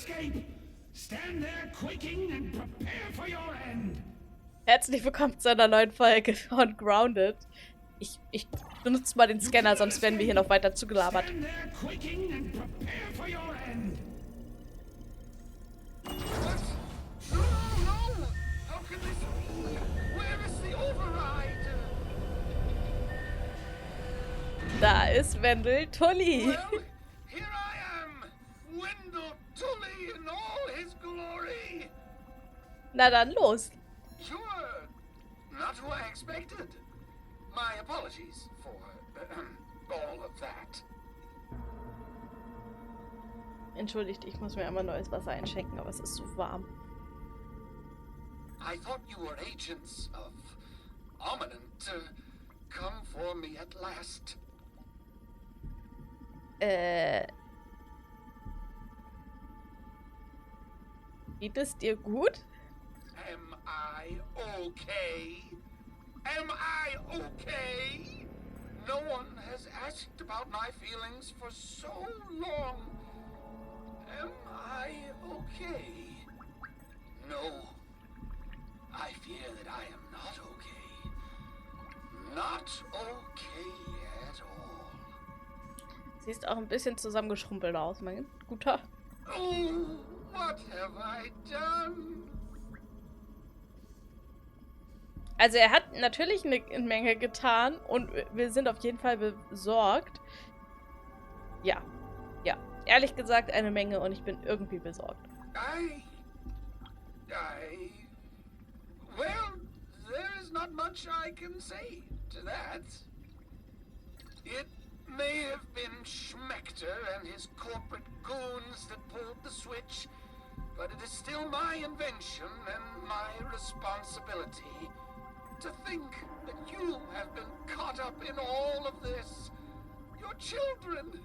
escape. Stand there quaking and prepare for your end. Herzlich willkommen zu einer neuen Folge von Grounded. Ich benutze mal den Scanner, sonst werden wir hier noch weiter zugelabert. Stand there quaking and prepare for your end. What? No, no! How can this be? Where is the override? Da ist Wendel Tully. Well, here I am! Wendell Tully in all his glory! Na dann los. Sure, not who I expected. My apologies for all of that. Entschuldigt, ich muss mir einmal neues Wasser einschenken, aber es ist so warm. I thought you were agents of Ominent. Come for me at last. Geht es dir gut? Am I okay? Am I okay? No one has asked about my feelings for so long. Am I okay? No. I fear that I am not okay. Not okay at all. Siehst auch ein bisschen zusammengeschrumpelt aus, mein Guter. Oh, what have I done? Also er hat natürlich eine Menge getan und wir sind auf jeden Fall besorgt. Ja, ehrlich gesagt eine Menge und ich bin irgendwie besorgt. Well, there is not much I can say to that. It may have been Schmechter and his corporate goons that pulled the switch, but it is still my invention and my responsibility. To think that you have been caught up in all of this. Your children,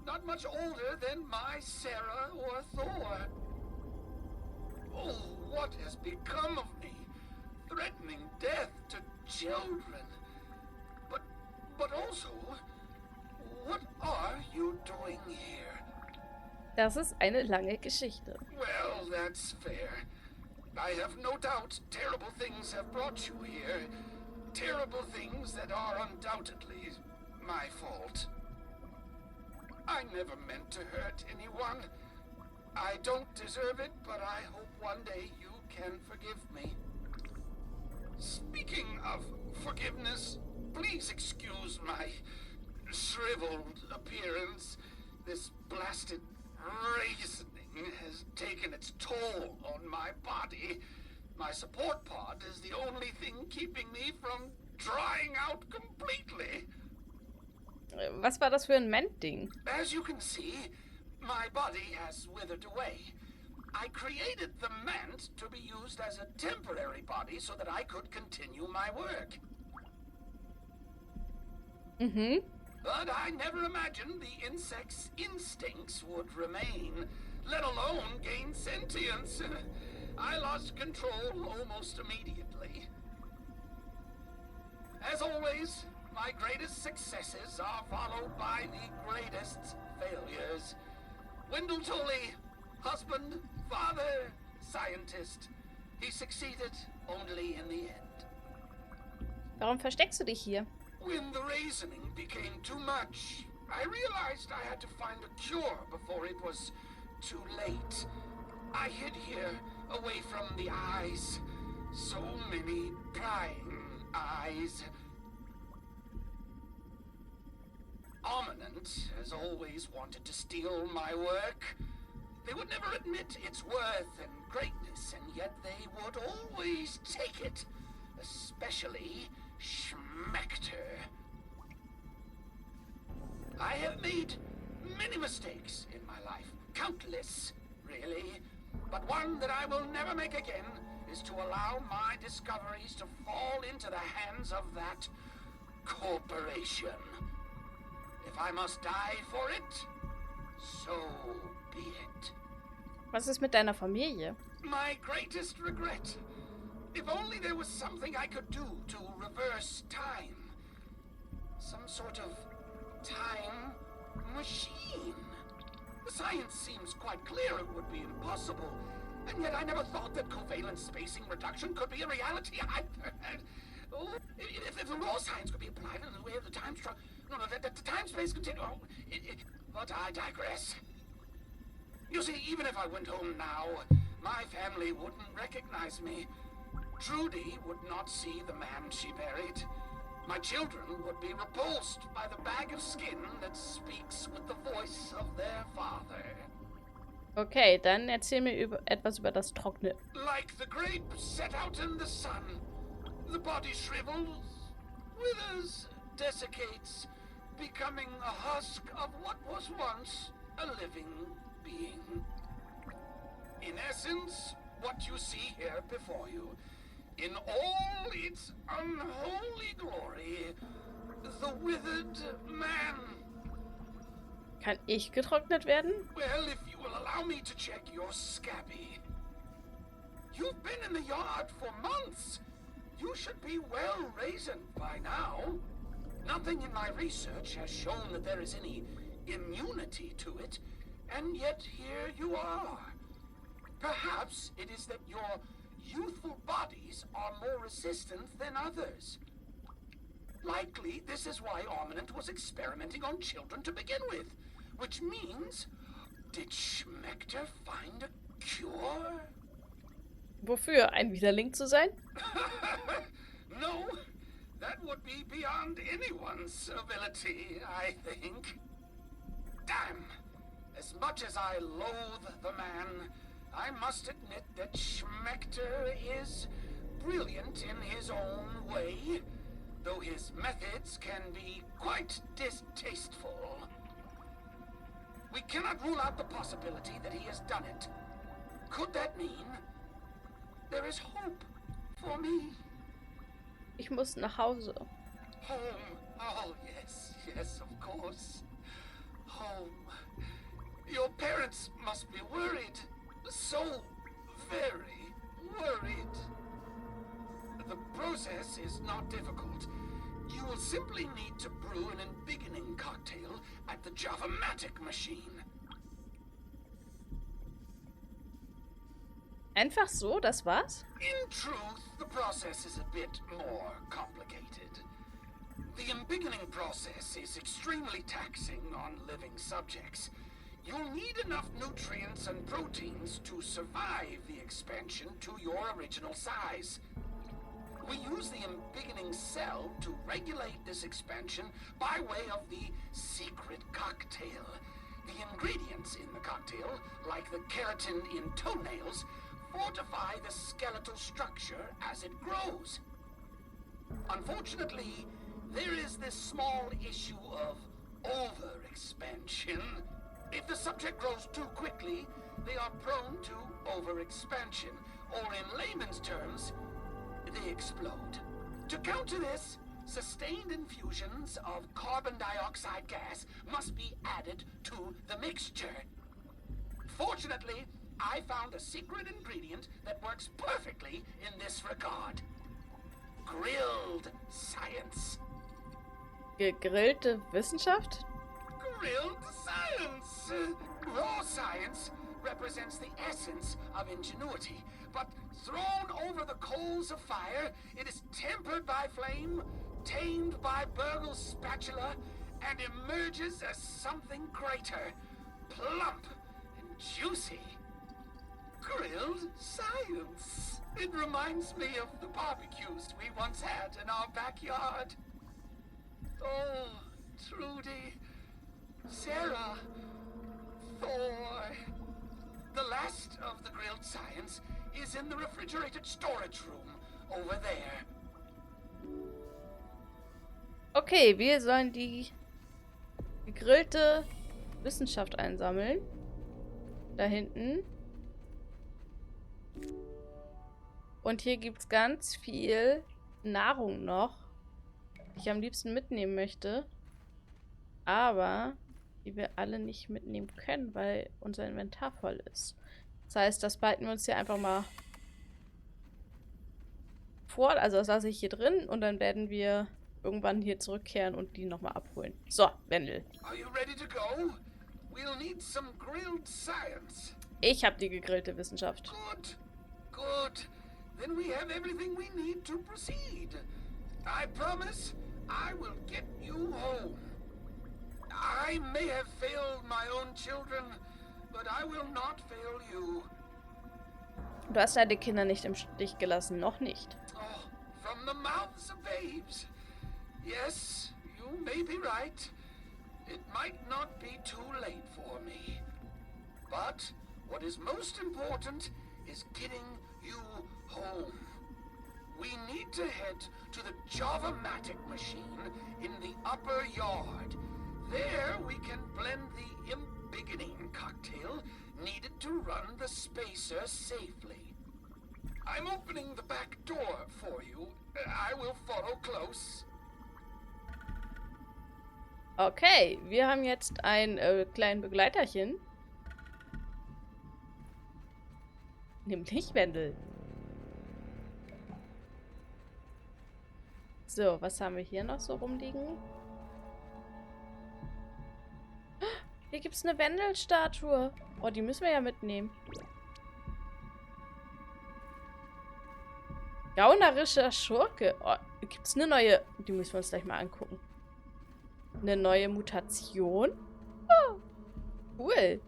not much older than my Sarah or Thor. Oh, what has become of me? Threatening death to children. But also, what are you doing here? Das ist eine lange Geschichte. Well, that's fair. I have no doubt terrible things have brought you here. Terrible things that are undoubtedly my fault. I never meant to hurt anyone. I don't deserve it, but I hope one day you can forgive me. Speaking of forgiveness, please excuse my shriveled appearance. This blasted reasoning has taken its toll on my body. My support pod is the only thing keeping me from drying out completely. Was war das für ein Ment-Ding? As you can see, my body has withered away. I created the ment to be used as a temporary body so that I could continue my work. But I never imagined the insect's instincts would remain, let alone gain sentience. I lost control almost immediately. As always, my greatest successes are followed by the greatest failures. Wendell Tully, husband, father, scientist. He succeeded only in the end. Warum versteckst du dich hier? When the reasoning became too much, I realized I had to find a cure before it was too late. I hid here, away from the eyes. So many prying eyes. Ominent has always wanted to steal my work. They would never admit its worth and greatness, and yet they would always take it. Especially Schmechter. I have made many mistakes in my life. Countless, really. But one that I will never make again is to allow my discoveries to fall into the hands of that corporation. If I must die for it, so be it. Was ist mit deiner Familie? My greatest regret. If only there was something I could do to reverse time. Some sort of time machine. The science seems quite clear it would be impossible, and yet I never thought that covalent spacing reduction could be a reality either. If the raw science could be applied in the way of the time structure, the time-space continuum. But I digress. You see, even if I went home now, my family wouldn't recognize me. Trudy would not see the man she buried. My children would be repulsed by the bag of skin that speaks with the voice of their father. Okay, dann erzähl mir etwas über das Trockene. Like the grape set out in the sun, the body shrivels, withers, desiccates, becoming a husk of what was once a living being. In essence, what you see here before you, in all its unholy glory, the withered man. Kann ich getrocknet werden? Well, if you will allow me to check your scabby. You've been in the yard for months. You should be well raisined by now. Nothing in my research has shown that there is any immunity to it, and yet here you are. Perhaps it is that your youthful bodies are more resistant than others. Likely, this is why Armament was experimenting on children to begin with. Which means, did Schmechter find a cure? Wofür? Ein Widerling zu sein? No, that would be beyond anyone's ability, I think. Damn! As much as I loathe the man, I must admit that Schmechter is brilliant in his own way, though his methods can be quite distasteful. We cannot rule out the possibility that he has done it. Could that mean there is hope for me? Ich muss nach Hause. Home. Oh, yes, yes, of course. Home. Your parents must be worried. So very worried. The process is not difficult. You will simply need to brew an embiggening cocktail at the Java-matic machine. Einfach so, das war's? In truth, the process is a bit more complicated. The embiggening process is extremely taxing on living subjects. You'll need enough nutrients and proteins to survive the expansion to your original size. We use the embiggening cell to regulate this expansion by way of the secret cocktail. The ingredients in the cocktail, like the keratin in toenails, fortify the skeletal structure as it grows. Unfortunately, there is this small issue of overexpansion. If the subject grows too quickly, they are prone to overexpansion, or in layman's terms, they explode. To counter this, sustained infusions of carbon dioxide gas must be added to the mixture. Fortunately, I found a secret ingredient that works perfectly in this regard. Grilled science. Gegrillte Wissenschaft? Grilled science! Raw science represents the essence of ingenuity, but thrown over the coals of fire, it is tempered by flame, tamed by Burgle's spatula, and emerges as something greater, plump and juicy. Grilled science. It reminds me of the barbecues we once had in our backyard. Oh, Trudy, Sarah, Thor. The last of the grilled science is in the refrigerated storage room over there. Okay, wir sollen die gegrillte Wissenschaft einsammeln. Da hinten. Und hier gibt es ganz viel Nahrung noch, die ich am liebsten mitnehmen möchte. Aber die wir alle nicht mitnehmen können, weil unser Inventar voll ist. Das heißt, das behalten wir uns hier einfach mal vor. Also das lasse ich hier drin und dann werden wir irgendwann hier zurückkehren und die nochmal abholen. So, Wendel. Are you ready to go? We'll need some grilled science. Ich habe die gegrillte Wissenschaft. Good. Good. Then we have everything we need to proceed. I promise I will get you home. I may have failed my own children, but I will not fail you. Du hast deine Kinder nicht im Stich gelassen, noch nicht. Oh, from the mouths of babes. Yes, you may be right. It might not be too late for me. But what is most important is getting you home. We need to head to the Java-matic machine in the upper yard. There we can blend the embiggening cocktail needed to run the spacer safely. I'm opening the back door for you. I will follow close. Okay, wir haben jetzt ein kleinen Begleiterchen. Nämlich Wendel. So, was haben wir hier noch so rumliegen? Hier gibt es eine Wendel-Statue. Oh, die müssen wir ja mitnehmen. Gaunerischer Schurke. Oh, gibt es eine neue... Die müssen wir uns gleich mal angucken. Eine neue Mutation? Oh, cool.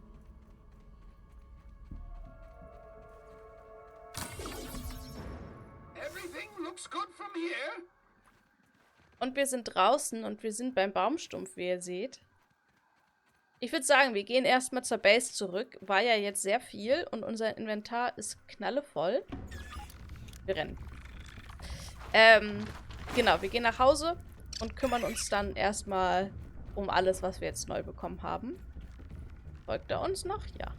Everything looks good from here. Und wir sind draußen und wir sind beim Baumstumpf, wie ihr seht. Ich würde sagen, wir gehen erstmal zur Base zurück. War ja jetzt sehr viel und unser Inventar ist knallevoll. Wir rennen. Genau, wir gehen nach Hause und kümmern uns dann erstmal um alles, was wir jetzt neu bekommen haben. Folgt er uns noch? Ja.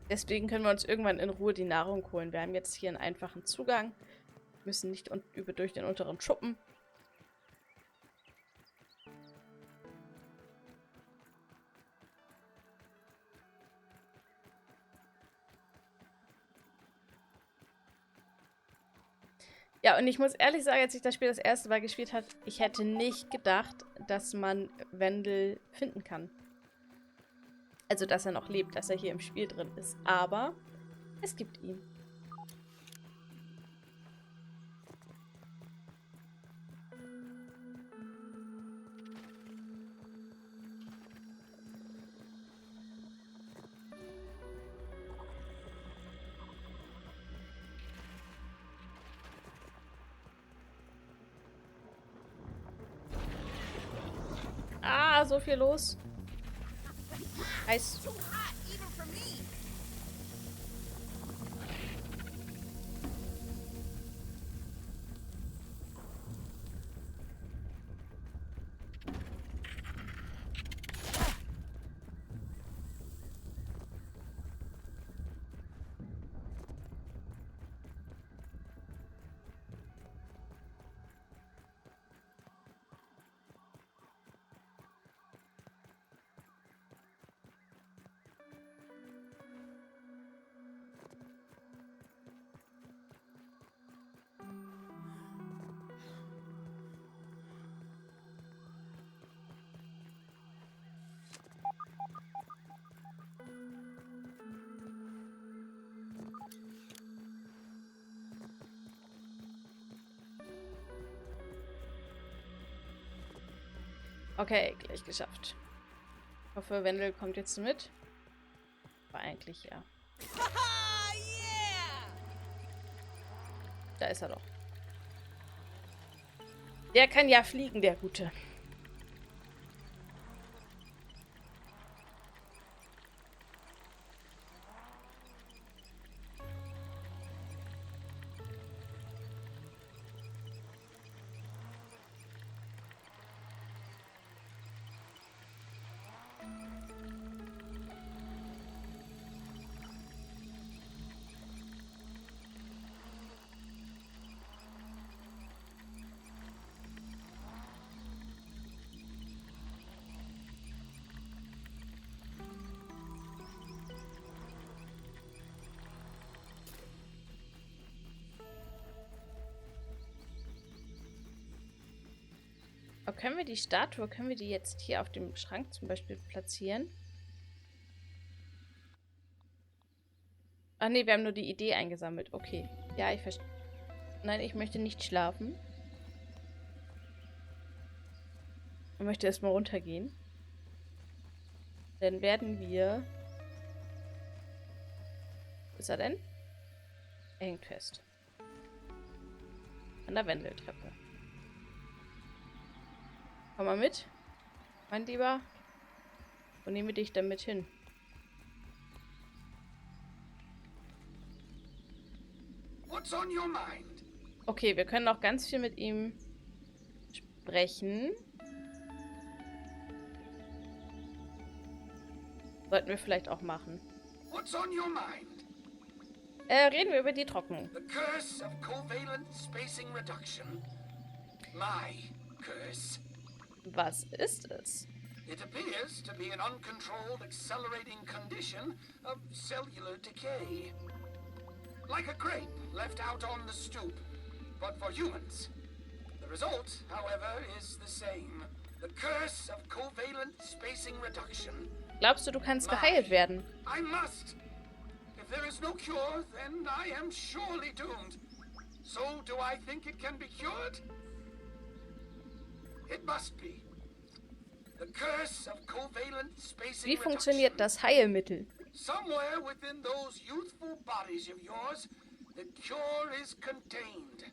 Deswegen können wir uns irgendwann in Ruhe die Nahrung holen. Wir haben jetzt hier einen einfachen Zugang. Müssen nicht durch den unteren Schuppen. Ja, und ich muss ehrlich sagen, als ich das Spiel das erste Mal gespielt habe, ich hätte nicht gedacht, dass man Wendel finden kann. Also, dass er noch lebt, dass er hier im Spiel drin ist. Aber es gibt ihn. Ah, so viel los. Heiß. Okay, gleich geschafft. Ich hoffe, Wendel kommt jetzt mit. Aber eigentlich ja. Da ist er doch. Der kann ja fliegen, der Gute. Aber können wir die Statue, können wir die jetzt hier auf dem Schrank zum Beispiel platzieren? Ach nee, wir haben nur die Idee eingesammelt. Okay. Ja, ich verstehe. Nein, ich möchte nicht schlafen. Ich möchte erstmal runtergehen. Dann werden wir... Wo ist er denn? Er hängt fest. An der Wendeltreppe. Komm mal mit, mein Lieber. Wo nehmen wir dich denn mit hin? What's on your mind? Okay, wir können auch ganz viel mit ihm sprechen. Sollten wir vielleicht auch machen. What's on your mind? Reden wir über die Trocknung. The curse of covalent spacing reduction. My curse. Was ist es? It appears to be an uncontrolled accelerating condition of cellular decay. Like a grape left out on the stoop, but for humans. The result, however, is the same. The curse of covalent spacing reduction. Glaubst du, du kannst geheilt werden? I must. If there is no cure, then I am surely doomed. So do I think it can be cured? It must be. The curse of covalent spacing Wie funktioniert reduction. das Heilmittel? Somewhere within those youthful bodies of yours, the cure is contained.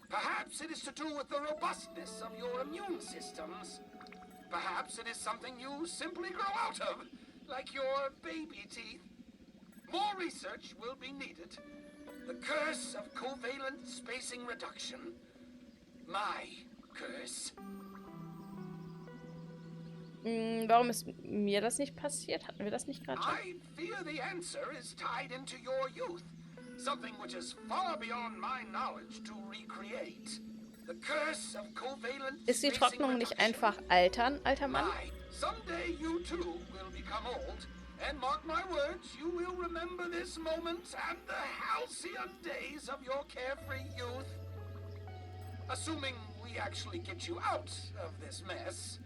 Perhaps it is to do with the robustness of your immune systems. Perhaps it is something you simply grow out of, like your baby teeth. More research will be needed. The curse of covalent spacing reduction. My curse. Warum ist mir das nicht passiert? Hatten wir das nicht gerade schon? I fear the answer is tied into your youth. Something which is far beyond my knowledge to recreate. The curse of covalent Ist die spacing Trocknung nicht reduction. einfach altern, alter Mann? My, someday you too will become old. And mark my words, you will remember this moment and the halcyon days of your carefree youth. Assuming we actually get you out of this mess.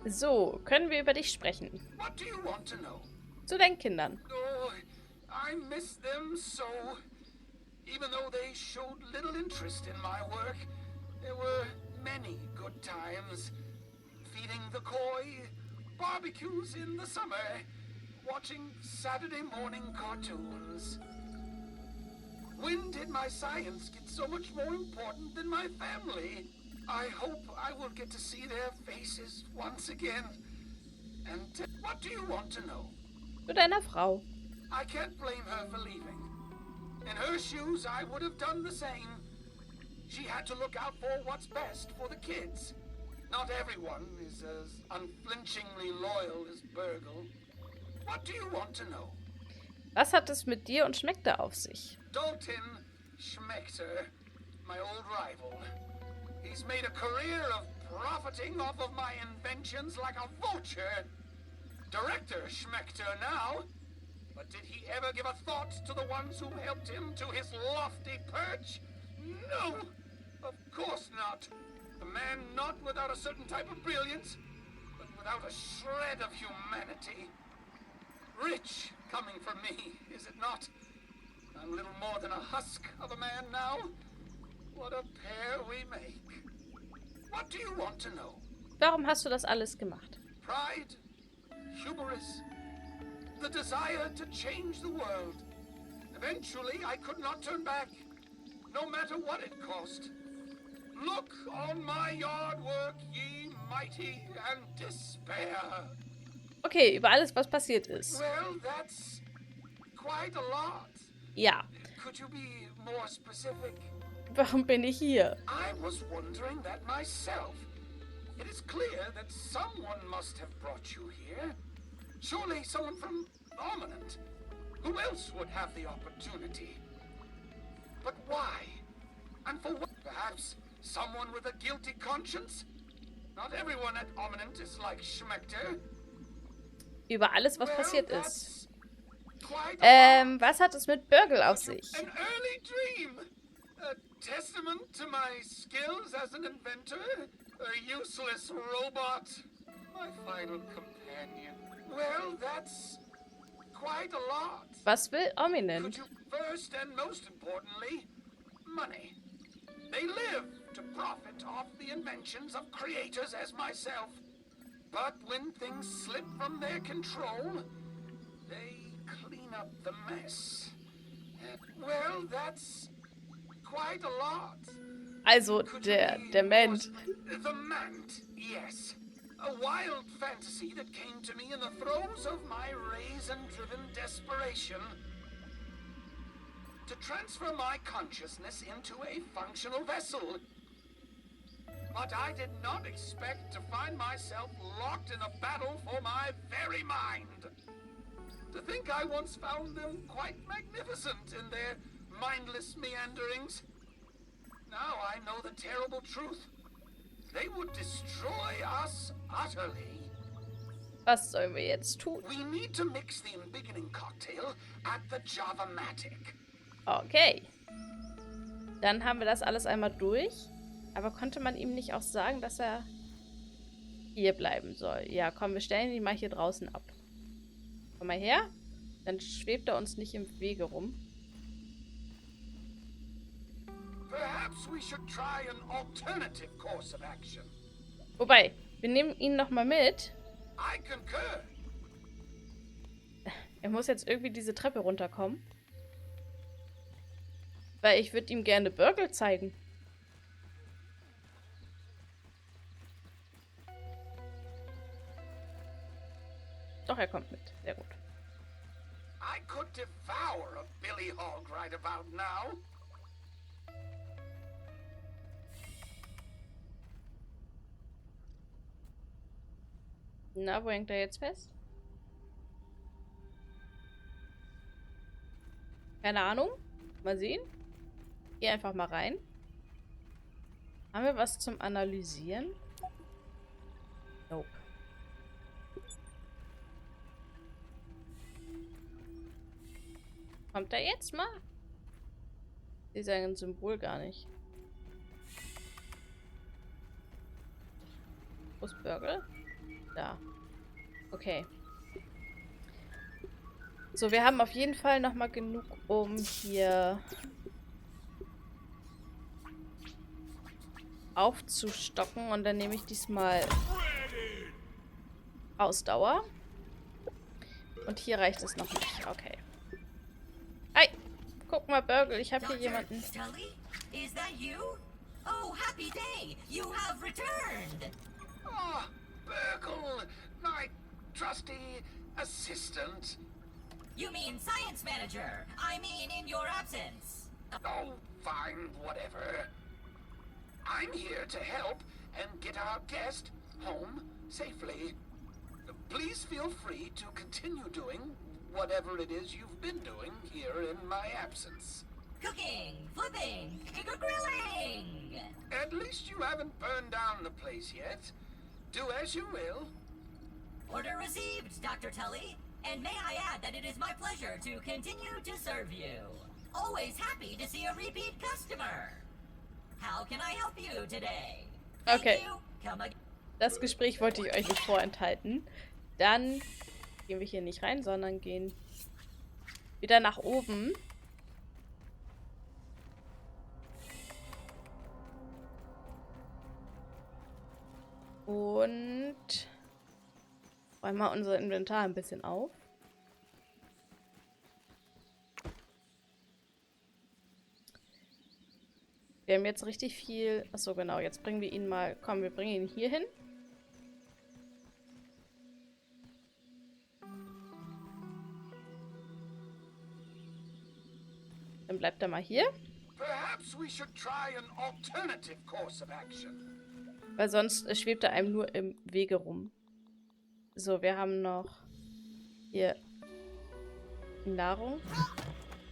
So, können wir über dich sprechen? What do you want to know? Zu deinen Kindern. Oh, I miss them so. Even though they showed little interest in my work, there were many good times. Feeding the koi, barbecues in the summer, watching Saturday morning cartoons. When did my science get so much more important than my family? I hope I will get to see their faces once again. And what do you want to know? Zu deiner Frau. I can't blame her for leaving. In her shoes, I would have done the same. She had to look out for what's best for the kids. Not everyone is as unflinchingly loyal as Burgle. What do you want to know? Was hat es mit dir und Schmeckte auf sich? Dalton Schmechter, my old rival. He's made a career of profiting off of my inventions like a vulture. Director Schmechter now. But did he ever give a thought to the ones who helped him to his lofty perch? No, of course not. A man not without a certain type of brilliance, but without a shred of humanity. Rich coming from me, is it not? I'm little more than a husk of a man now. What a pair we make. What do you want to know? Warum hast du das alles gemacht? Pride, hubris, the desire to change the world. Eventually, I could not turn back, no matter what it cost. Look on my yard work, ye mighty, and despair. Okay, über alles, was passiert ist. Well, that's quite a lot. Ja. Could you be more specific? Warum bin ich hier? I was wondering that myself. It is clear that someone must have brought you here. Surely someone from Ominent. Who else would have the opportunity? But why? And for what? Perhaps someone with a guilty conscience? Not everyone at Ominent is like Schmechter. Über alles, was Well, passiert ist. that's quite a Was hat es mit Burgle auf sich? An early dream. A testament to my skills as an inventor. A useless robot. My final companion. Well, that's quite a lot. Was will Could Ominent? you first and most importantly, money. They live to profit off the inventions of creators as myself. But when things slip from their control, they clean up the mess. Well, that's quite a lot. Also, Could you der be Ment. The Mant, yes. A wild fantasy that came to me in the throes of my raisin-driven desperation. To transfer my consciousness into a functional vessel. But I did not expect to find myself locked in a battle for my very mind. To think I once found them quite magnificent in their mindless meanderings. Now I know the terrible truth. They would destroy us utterly. Was sollen wir jetzt tun? We need to mix the embiggening cocktail at the Java-matic. Okay. Dann haben wir das alles einmal durch. Aber konnte man ihm nicht auch sagen, dass er hier bleiben soll? Ja, komm, wir stellen ihn mal hier draußen ab. Komm mal her. Dann schwebt er uns nicht im Wege rum. Perhaps we should try an alternative course of action. Wobei, wir nehmen ihn nochmal mit. I concur. Er muss jetzt irgendwie diese Treppe runterkommen. Weil ich würde ihm gerne Burgle zeigen. Doch, er kommt mit. Sehr gut. I could devour a Billy Hog right about now. Na, wo hängt er jetzt fest? Keine Ahnung. Mal sehen. Geh einfach mal rein. Haben wir was zum Analysieren? Nope. Kommt er jetzt mal? Ich sehe sein Symbol gar nicht. Wo ist Burgle? Da. Okay. So, wir haben auf jeden Fall noch mal genug, um hier aufzustocken. Und dann nehme ich diesmal Ausdauer. Und hier reicht es noch nicht. Okay. Hey, guck mal, Burgle, ich habe hier jemanden. Tully, is that you? Oh, happy day! You have returned. Ah, Burgle, my trusty assistant. You mean science manager? I mean in your absence. Oh, fine, whatever. I'm here to help and get our guest home safely. Please feel free to continue doing whatever it is you've been doing here in my absence. Cooking, flipping, grilling. At least you haven't burned down the place yet. Do as you will. Order received, Dr. Tully. And may I add that it is my pleasure to continue to serve you. Always happy to see a repeat customer. How can I help you today? Thank Okay. you. Come again. Das Gespräch wollte ich euch nicht vorenthalten. Dann gehen wir hier nicht rein, sondern gehen wieder nach oben. Und räumen mal unser Inventar ein bisschen auf. Wir haben jetzt richtig viel... Achso, genau. Jetzt bringen wir ihn mal... Komm, wir bringen ihn hier hin. Dann bleibt er mal hier. Perhaps we should try an alternative course of action. Weil sonst schwebt er einem nur im Wege rum. So, wir haben noch hier Nahrung.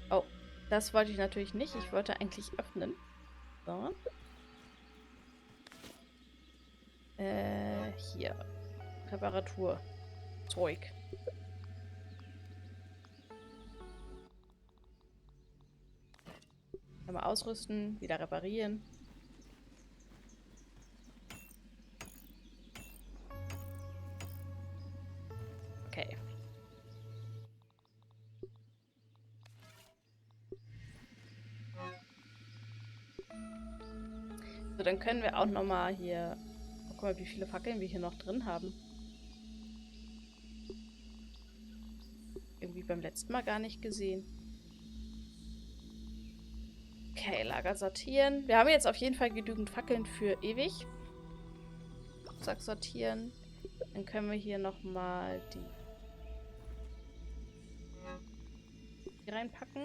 Oh, das wollte ich natürlich nicht. Ich wollte eigentlich öffnen. So. Hier. Reparatur. Zeug. Einmal ausrüsten, wieder reparieren. So, dann können wir auch nochmal hier... Oh, guck mal, wie viele Fackeln wir hier noch drin haben. Irgendwie beim letzten Mal gar nicht gesehen. Okay, Lager sortieren. Wir haben jetzt auf jeden Fall genügend Fackeln für ewig. Sack sortieren. Dann können wir hier nochmal die reinpacken.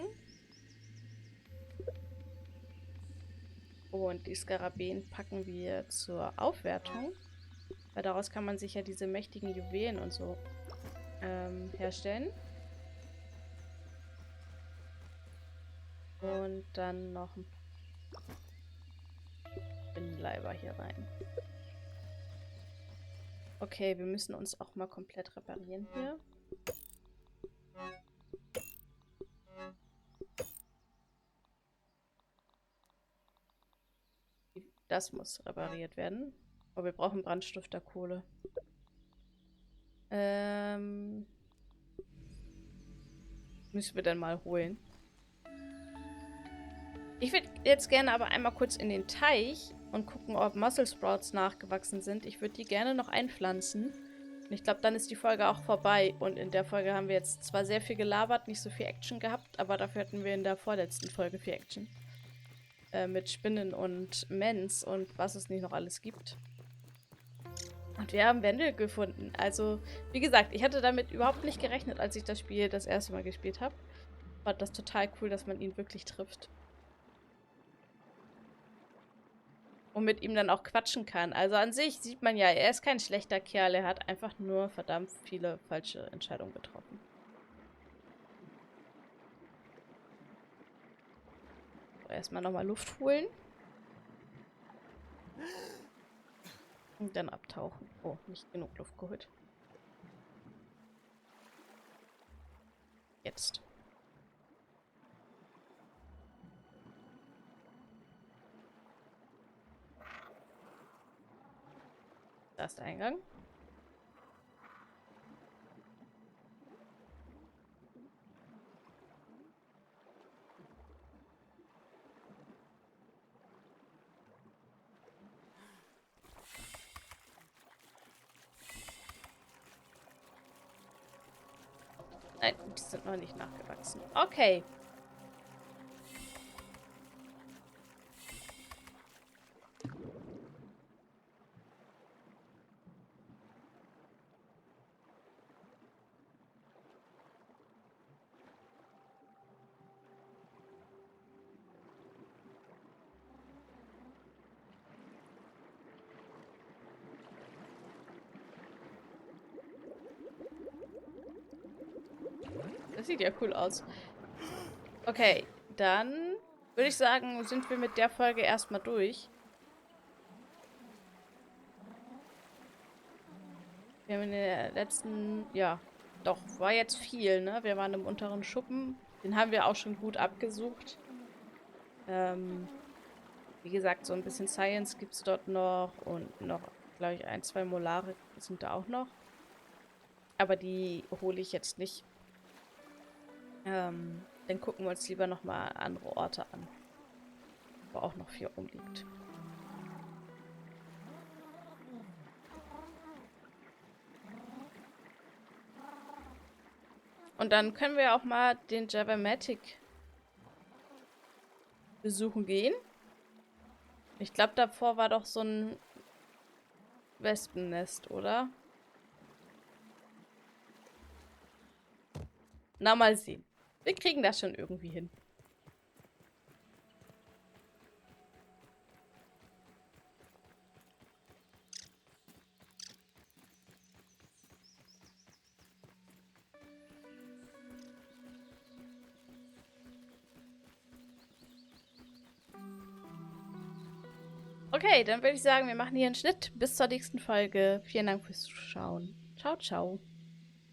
Und die Skarabäen packen wir zur Aufwertung. Weil daraus kann man sich ja diese mächtigen Juwelen und so herstellen. Und dann noch ein Spinnenleiber hier rein. Okay, wir müssen uns auch mal komplett reparieren hier. Das muss repariert werden. Aber wir brauchen Brandstifterkohle. Müssen wir dann mal holen. Ich würde jetzt gerne aber einmal kurz in den Teich und gucken, ob Mussel Sprouts nachgewachsen sind. Ich würde die gerne noch einpflanzen. Und ich glaube, dann ist die Folge auch vorbei. Und in der Folge haben wir jetzt zwar sehr viel gelabert, nicht so viel Action gehabt, aber dafür hatten wir in der vorletzten Folge viel Action. Mit Spinnen und Mens und was es nicht noch alles gibt. Und wir haben Wände gefunden. Also, wie gesagt, ich hatte damit überhaupt nicht gerechnet, als ich das Spiel das erste Mal gespielt habe. Fand das total cool, dass man ihn wirklich trifft. Und mit ihm dann auch quatschen kann. Also an sich sieht man ja, er ist kein schlechter Kerl. Er hat einfach nur verdammt viele falsche Entscheidungen getroffen. So, erstmal nochmal Luft holen. Und dann abtauchen. Oh, nicht genug Luft geholt. Jetzt. Da ist der Eingang. Nein, die sind noch nicht nachgewachsen. Okay. Das sieht ja cool aus. Okay, dann würde ich sagen, sind wir mit der Folge erstmal durch. Wir haben in der letzten, ja, doch, war jetzt viel, ne? Wir waren im unteren Schuppen. Den haben wir auch schon gut abgesucht. Wie gesagt, so ein bisschen Science gibt es dort noch und noch, glaube ich, 1, 2 Molare sind da auch noch. Aber die hole ich jetzt nicht. Dann gucken wir uns lieber nochmal andere Orte an, wo auch noch viel rumliegt. Und dann können wir auch mal den Javamatic besuchen gehen. Ich glaube, davor war doch so ein Wespennest, oder? Na, mal sehen. Wir kriegen das schon irgendwie hin. Okay, dann würde ich sagen, wir machen hier einen Schnitt. Bis zur nächsten Folge. Vielen Dank fürs Zuschauen. Ciao, ciao.